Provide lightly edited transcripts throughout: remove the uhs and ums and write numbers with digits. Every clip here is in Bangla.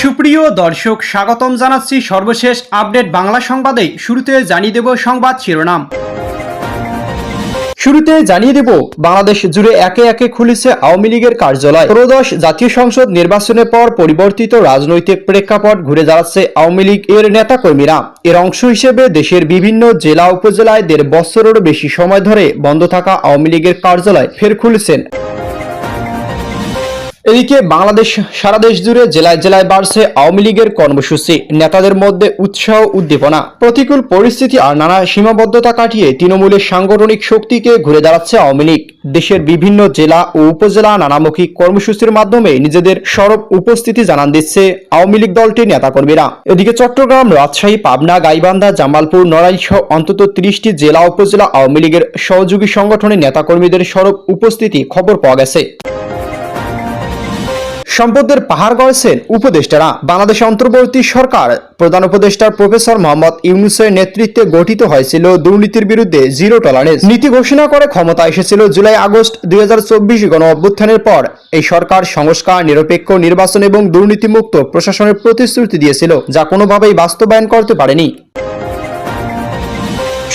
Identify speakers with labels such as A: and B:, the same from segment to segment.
A: সুপ্রিয় দর্শক, স্বাগতম জানাচ্ছি সর্বশেষ আপডেট বাংলা সংবাদে। শুরুতে জানিয়ে দেব সংবাদ শিরোনাম। শুরুতে জানিয়ে দেব বাংলাদেশ জুড়ে একে একে খুলেছে আওয়ামী লীগের কার্যালয়। ত্রয়োদশ জাতীয় সংসদ নির্বাচনের পর পরিবর্তিত রাজনৈতিক প্রেক্ষাপট ঘুরে দাঁড়াচ্ছে আওয়ামী লীগ এর নেতাকর্মীরা। এর অংশ হিসেবে দেশের বিভিন্ন জেলা উপজেলায় 1.5 বছরেরও বেশি সময় ধরে বন্ধ থাকা আওয়ামী লীগের কার্যালয় ফের খুলেছেন। এদিকে বাংলাদেশ সারা দেশ জুড়ে জেলায় জেলায় বাড়ছে আওয়ামী লীগের কর্মসূচি। নেতাদের মধ্যে উৎসাহ উদ্দীপনা। প্রতিকূল পরিস্থিতি আর নানা সীমাবদ্ধতা কাটিয়ে তৃণমূলের সাংগঠনিক শক্তিকে ঘুরে দাঁড়াচ্ছে আওয়ামী লীগ। দেশের বিভিন্ন জেলা ও উপজেলা নানামুখী কর্মসূচির মাধ্যমে নিজেদের সরব উপস্থিতি জানান দিচ্ছে আওয়ামী লীগ দলটির নেতাকর্মীরা। এদিকে চট্টগ্রাম, রাজশাহী, পাবনা, গাইবান্ধা, জামালপুর, নড়াইল সহ অন্তত 30টি জেলা উপজেলা আওয়ামী লীগের সহযোগী সংগঠনের নেতাকর্মীদের সরব উপস্থিতি খবর পাওয়া গেছে। সম্পদের পাহাড় গড়েছেন উপদেষ্টারা। বাংলাদেশ অন্তর্বর্তী সরকার প্রধান উপদেষ্টা প্রফেসর মোহাম্মদ ইউনূসের নেতৃত্বে গঠিত হয়েছিল দুর্নীতির বিরুদ্ধে জিরো টলারেন্স নীতি ঘোষণা করে ক্ষমতা এসেছিল জুলাই আগস্ট 2024 গণ অভ্যুত্থানের পর। এই সরকার সংস্কার, নিরপেক্ষ নির্বাচন এবং দুর্নীতিমুক্ত প্রশাসনের প্রতিশ্রুতি দিয়েছিল, যা কোনোভাবেই বাস্তবায়ন করতে পারেনি।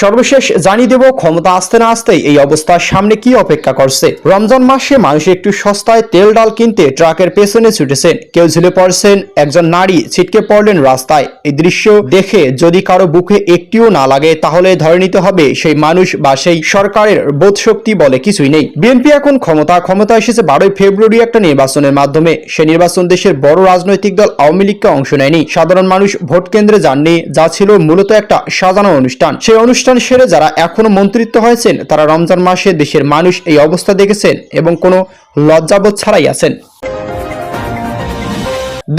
A: সর্বশেষ জানিয়ে দেব ক্ষমতা আসতে না আসতেই এই অবস্থার সামনে কি অপেক্ষা করছে। রমজান মাসে মানুষ একটু সস্তায় তেল ডাল কিনতে ট্রাকের পেছনে ছুটেছেন। কেউ ঝুলে পড়ছেন, একজন নারী ছিটকে পড়লেন রাস্তায়। এই দৃশ্য দেখে যদি কারো বুকে একটিও না লাগে তাহলে ধরে নিতে হবে সেই মানুষ বা সেই সরকারের বোধশক্তি বলে কিছুই নেই। বিএনপি এখন ক্ষমতা এসেছে 12 ফেব্রুয়ারি একটা নির্বাচনের মাধ্যমে। সে নির্বাচন দেশের বড় রাজনৈতিক দল আওয়ামী লীগকে অংশ নেয়নি। সাধারণ মানুষ ভোট কেন্দ্রে যাননি, যা ছিল মূলত একটা সাজানো অনুষ্ঠান। সেই অনুষ্ঠান সেরে যারা এখনো মন্ত্রিত্ব হয়েছেন তারা রমজান মাসে দেশের মানুষ এই অবস্থা দেখেছেন এবং কোনো লজ্জাবোধ ছাড়াই আছেন।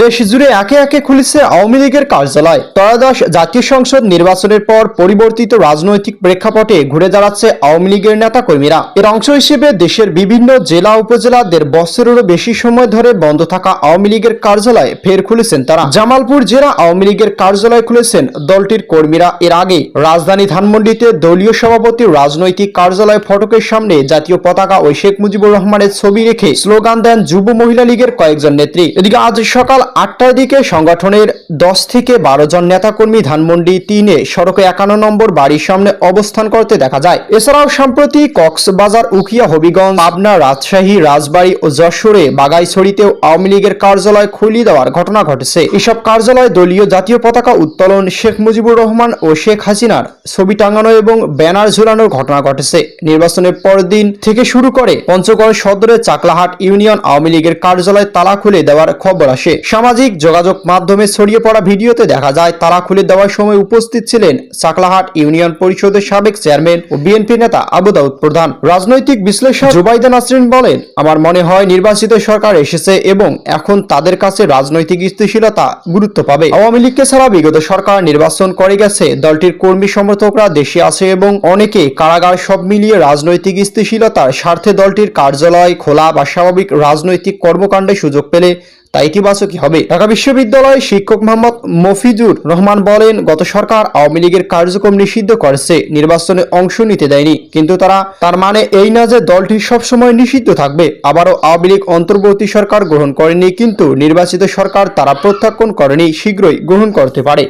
A: দেশ জুড়ে একে একে খুলেছে আওয়ামী লীগের কার্যালয়। ত্রয়োদশ জাতীয় সংসদ নির্বাচনের পর পরিবর্তিত রাজনৈতিক প্রেক্ষাপটে ঘুরে দাঁড়াচ্ছে আওয়ামী লীগের নেতাকর্মীরা। এর অংশ হিসেবে দেশের বিভিন্ন জেলা উপজেলা 1.5 বছরেরও বেশি সময় ধরে বন্ধ থাকা আওয়ামী লীগের কার্যালয় ফের খুলেছেন তারা। জামালপুর জেলা আওয়ামী লীগের কার্যালয় খুলেছেন দলটির কর্মীরা। এর আগে রাজধানী ধানমন্ডিতে দলীয় সভাপতির রাজনৈতিক কার্যালয় ফটকের সামনে জাতীয় পতাকা ও শেখ মুজিবুর রহমানের ছবি রেখে স্লোগান দেন যুব মহিলা লীগের কয়েকজন নেত্রী। এদিকে আজ সকাল 8টার দিকে সংগঠনের 10 থেকে 12 জন নেতাকর্মী ধানমন্ডি 3-এ সড়কে 51 নম্বর বাড়ির সামনে অবস্থান করতে দেখা যায়। এছাড়াও সম্প্রতি কক্সবাজার, উখিয়া, হবিগঞ্জ, পাবনা, রাজশাহী, রাজবাড়ী ও যশোরে বাগাইছড়িতেও আওয়ামী লীগের কার্যালয় খুলিয়ে দেওয়ার ঘটনা ঘটেছে। এসব কার্যালয় দলীয় জাতীয় পতাকা উত্তোলন, শেখ মুজিবুর রহমান ও শেখ হাসিনার ছবি টাঙানো এবং ব্যানার ঝুলানোর ঘটনা ঘটেছে। নির্বাচনের পরদিন থেকে শুরু করে পঞ্চগড় সদরের চাকলাহাট ইউনিয়ন আওয়ামী লীগের কার্যালয় তালা খুলে দেওয়ার খবর আসে। সামাজিক যোগাযোগ মাধ্যমে ছড়িয়ে পড়া ভিডিওতে দেখা যায় তালা খুলে দেওয়ার সময় উপস্থিত ছিলেন চাকলাহাট ইউনিয়ন পরিষদের সাবেক চেয়ারম্যান ও বিএনপি নেতা আবু দাউদ প্রধান। রাজনৈতিক বিশ্লেষক জুবাইদা নাসরিন বলেন, আমার মনে হয় নির্বাচিত সরকার এসেছে এবং এখন তাদের কাছে রাজনৈতিক স্থিতিশীলতা গুরুত্ব পাবে। আওয়ামী লীগকে ছাড়া বিগত সরকার নির্বাচন করে গেছে, দলটির কর্মী সমর্থকরা দেশে আছে এবং অনেকে কারাগার। সব মিলিয়ে রাজনৈতিক স্থিতিশীলতার স্বার্থে দলটির কার্যালয় খোলা বা স্বাভাবিক রাজনৈতিক কর্মকাণ্ডে সুযোগ পেলে তা ইতিবাচকই হবে। ঢাকা বিশ্ববিদ্যালয়ের শিক্ষক মোহাম্মদ মফিজুর রহমান বলেন, গত সরকার আওয়ামী লীগের কার্যক্রম নিষিদ্ধ করেছে, নির্বাচনে অংশ নিতে দেয়নি, কিন্তু তার মানে এই না যে দলটি সবসময় নিষিদ্ধ থাকবে। আবারও আওয়ামী লীগ অন্তর্বর্তী সরকার গ্রহণ করেনি, কিন্তু নির্বাচিত সরকার তারা প্রত্যাখ্যান করেনি, শীঘ্রই গ্রহণ করতে পারে।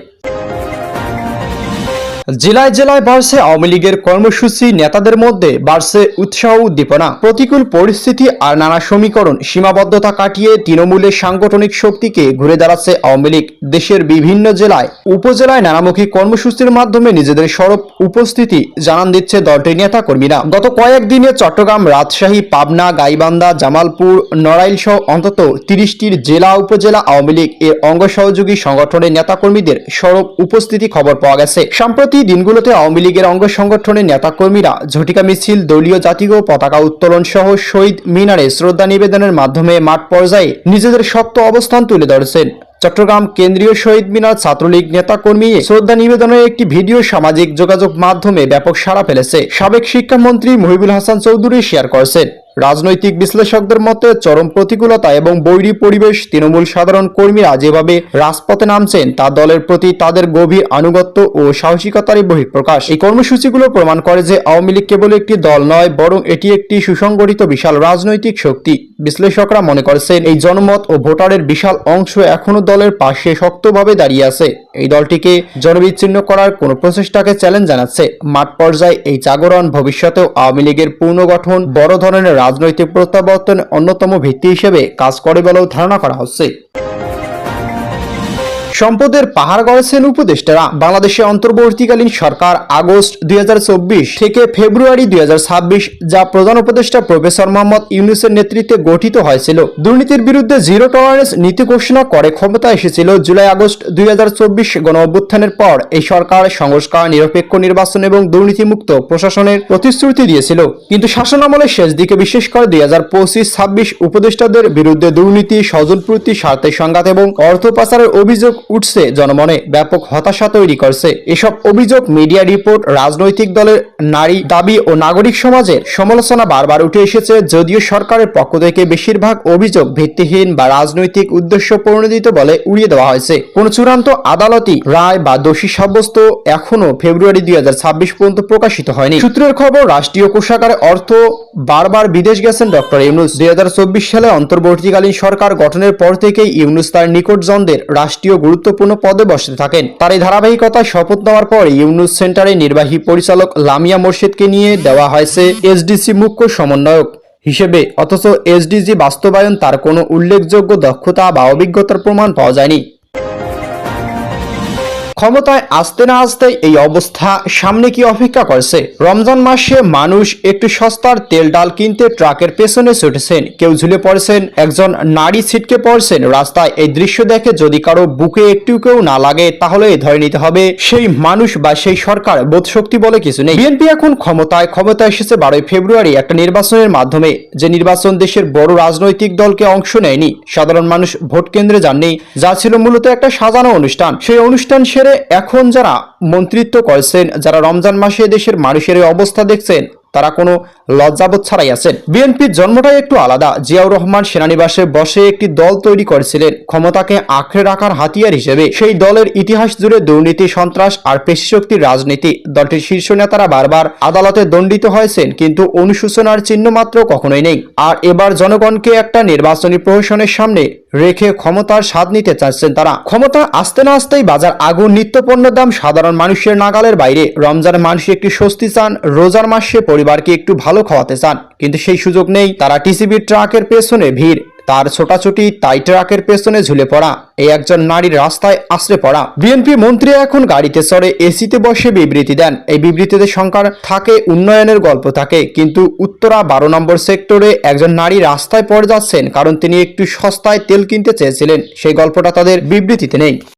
A: জেলায় জেলায় বাড়ছে আওয়ামী লীগের কর্মসূচি। নেতাদের মধ্যে বাড়ছে উৎসাহ উদ্দীপনা। প্রতিকূল পরিস্থিতি আর নানা সমীকরণ সীমাবদ্ধতা কাটিয়ে তৃণমূলের সাংগঠনিক শক্তিকে ঘুরে দাঁড়াচ্ছে আওয়ামী লীগ। দেশের বিভিন্ন জেলায় উপজেলায় নানামুখী কর্মসূচির মাধ্যমে নিজেদের সরব উপস্থিতি জানান দিচ্ছে দলটির নেতা কর্মীরা। গত কয়েকদিনে চট্টগ্রাম, রাজশাহী, পাবনা, গাইবান্ধা, জামালপুর, নড়াইল সহ অন্তত 30টির জেলা উপজেলা আওয়ামী লীগ এর অঙ্গ সহযোগী সংগঠনের নেতাকর্মীদের সরব উপস্থিতি খবর পাওয়া গেছে। সম্প্রতি দিনগুলোতে আওয়ামী লীগের অঙ্গ সংগঠনের নেতাকর্মীরা ঝটিকা মিছিল, দলীয় জাতীয় পতাকা উত্তোলন সহ শহীদ মিনারে শ্রদ্ধা নিবেদনের মাধ্যমে মাঠ পর্যায়ে নিজেদের শক্ত অবস্থান তুলে ধরেছেন। চট্টগ্রাম কেন্দ্রীয় শহীদ মিনার ছাত্রলীগ নেতাকর্মী শ্রদ্ধা নিবেদনের একটি ভিডিও সামাজিক যোগাযোগ মাধ্যমে ব্যাপক সাড়া ফেলেছে। সাবেক শিক্ষামন্ত্রী মহিবুল হাসান চৌধুরী শেয়ার করেছেন। রাজনৈতিক বিশ্লেষকদের মতে চরম প্রতিকূলতা এবং বৈরী পরিবেশ তৃণমূল সাধারণ কর্মীরা যেভাবে রাজপথে নামছেন তা দলের প্রতি তাদের গভীর আনুগত্য ও সাহসিকতারই বহিঃপ্রকাশ। এই কর্মসূচিগুলো প্রমাণ করে যে আওয়ামী লীগ কেবল একটি দল নয়, বরং এটি একটি সুসংগঠিত বিশাল রাজনৈতিক শক্তি। বিশ্লেষকরা মনে করছেন এই জনমত ও ভোটারের বিশাল অংশ এখনো দলের পাশে শক্তভাবে দাঁড়িয়ে আছে। এই দলটিকে জনবিচ্ছিন্ন করার কোনো প্রচেষ্টাকে চ্যালেঞ্জ জানাচ্ছে। মাঠ পর্যায়ে এই জাগরণ ভবিষ্যতেও আওয়ামী লীগের পুনর্গঠন, বড় ধরনের রাজনৈতিক প্রত্যাবর্তনের অন্যতম ভিত্তি হিসেবে কাজ করে বলেও ধারণা করা হচ্ছে। সম্পদের পাহাড় গড়েছেন উপদেষ্টারা। বাংলাদেশে অন্তর্বর্তীকালীন সরকার আগস্ট 2024 থেকে ফেব্রুয়ারি 2026 যা প্রধান উপদেষ্টা প্রফেসর মোহাম্মদ ইউনূসের নেতৃত্বে গঠিত হয়েছিল, দুর্নীতির বিরুদ্ধে জিরো টলারেন্স নীতি ঘোষণা করে ক্ষমতা এসেছিল জুলাই আগস্ট 2024 গণঅভ্যুত্থানের পর। এই সরকার সংস্কার, নিরপেক্ষ নির্বাচন এবং দুর্নীতিমুক্ত প্রশাসনের প্রতিশ্রুতি দিয়েছিল। কিন্তু শাসনামলের শেষ দিকে, বিশেষ করে 2025-26 উপদেষ্টাদের বিরুদ্ধে দুর্নীতি, স্বজনপ্রীতি, স্বার্থের সংঘাত এবং অর্থ পাচারের অভিযোগ উঠছে জনমনে ব্যাপক হতাশা তৈরি করছে। এসব অভিযোগ, মিডিয়া রিপোর্ট, রাজনৈতিক দলের নারী দাবি ও নাগরিক সমাজের সমালোচনা বারবার উঠে এসেছে। যদিও সরকারের পক্ষ থেকে বেশিরভাগ অভিযোগ ভিত্তিহীন বা রাজনৈতিক উদ্দেশ্য প্রণোদিত বলে উড়িয়ে দেওয়া হয়েছে। কোন চূড়ান্ত আদালতি রায় বা দোষী সাব্যস্ত এখনো ফেব্রুয়ারি 2026 পর্যন্ত প্রকাশিত হয়নি। সূত্রের খবর, রাষ্ট্রীয় কোষাগারে অর্থ বারবার বিদেশ গেছেন ডক্টর ইউনূস। 2024 সালে অন্তর্বর্তীকালীন সরকার গঠনের পর থেকেই ইউনূস তার নিকটজনদের রাষ্ট্রীয় গুরুত্বপূর্ণ পদে বসতে থাকেন। তার এই ধারাবাহিকতায় শপথ নেওয়ার পর ইউনূস সেন্টারের নির্বাহী পরিচালক লামিয়া মোর্শেদকে নিয়ে দেওয়া হয়েছে এসডিসি মুখ্য সমন্বয়ক হিসেবে, অথচ এসডিজি বাস্তবায়ন তার কোনো উল্লেখযোগ্য দক্ষতা বা অভিজ্ঞতার প্রমাণ পাওয়া যায়নি। ক্ষমতায় আসতে না আসতে এই অবস্থা। সামনে কি অপেক্ষা করছে? রমজান মাসে মানুষ একটু সস্তার তেল ডাল কিনতে ট্রাকের পেছনে ছুটেছেন, কেউ ঝুলে পড়েছেন, একজন নারী ছিটকে পড়ছেন রাস্তায়। এই দৃশ্য দেখে যদি কারো বুকে একটু কেউ না লাগে, তাহলে ধরে নিতে হবে সেই মানুষ বা সেই সরকার বোধশক্তি বলে কিছু নেই। বিএনপি এখন ক্ষমতা এসেছে 12 ফেব্রুয়ারি একটা নির্বাচনের মাধ্যমে। যে নির্বাচন দেশের বড় রাজনৈতিক দলকে অংশ নেয়নি, সাধারণ মানুষ ভোট কেন্দ্রে যাননি, যা ছিল মূলত একটা সাজানো অনুষ্ঠান। সেই অনুষ্ঠান এখন যারা মন্ত্রিত্ব করছেন, যারা রমজান মাসে দেশের মানুষের এই অবস্থা দেখছেন, তারা কোনো লজ্জাবোধ ছাড়াই আছেন। বিএনপির জন্মটাই একটু আলাদা। জিয়াউর রহমান সেনানিবাসে বসে একটি দল তৈরি করেছিলেন ক্ষমতাকে আঁকড়ে রাখার হাতিয়ার হিসেবে। সেই দলের ইতিহাস জুড়ে দুর্নীতি, সন্ত্রাস আর পেশিশক্তির রাজনীতি। দলটির শীর্ষ নেতারা বারবার আদালতে দণ্ডিত হয়েছেন, কিন্তু অনুশোচনার চিহ্ন মাত্র কখনোই নেই। আর এবার জনগণকে একটা নির্বাচনী প্রহসনের সামনে রেখে ক্ষমতার স্বাদ নিতে চাচ্ছেন তারা। ক্ষমতা আসতে না আসতেই বাজার আগুন, নিত্যপণ্যের দাম সাধারণ মানুষের নাগালের বাইরে। রমজানের মানুষ একটু স্বস্তি চান, রোজার মাসে পরিবারকে একটু ভালো খাওয়াতে চান, কিন্তু সেই সুযোগ নেই। তারা টিসিবির ট্রাকের পেছনে ভিড়, তার ছোটাছুটি, তাই ট্রাকের পেছনে ঝুলে পড়া, এই একজন নারীর রাস্তায় আশ্রে পড়া। বিএনপি মন্ত্রী এখন গাড়িতে চড়ে এসিতে বসে বিবৃতি দেন। এই বিবৃতিতে সংখ্যার থাকে, উন্নয়নের গল্প থাকে, কিন্তু উত্তরা 12 নম্বর সেক্টরে একজন নারী রাস্তায় পড়ে যাচ্ছেন কারণ তিনি একটু সস্তায় তেল কিনতে চেয়েছিলেন, সেই গল্পটা তাদের বিবৃতিতে নেই।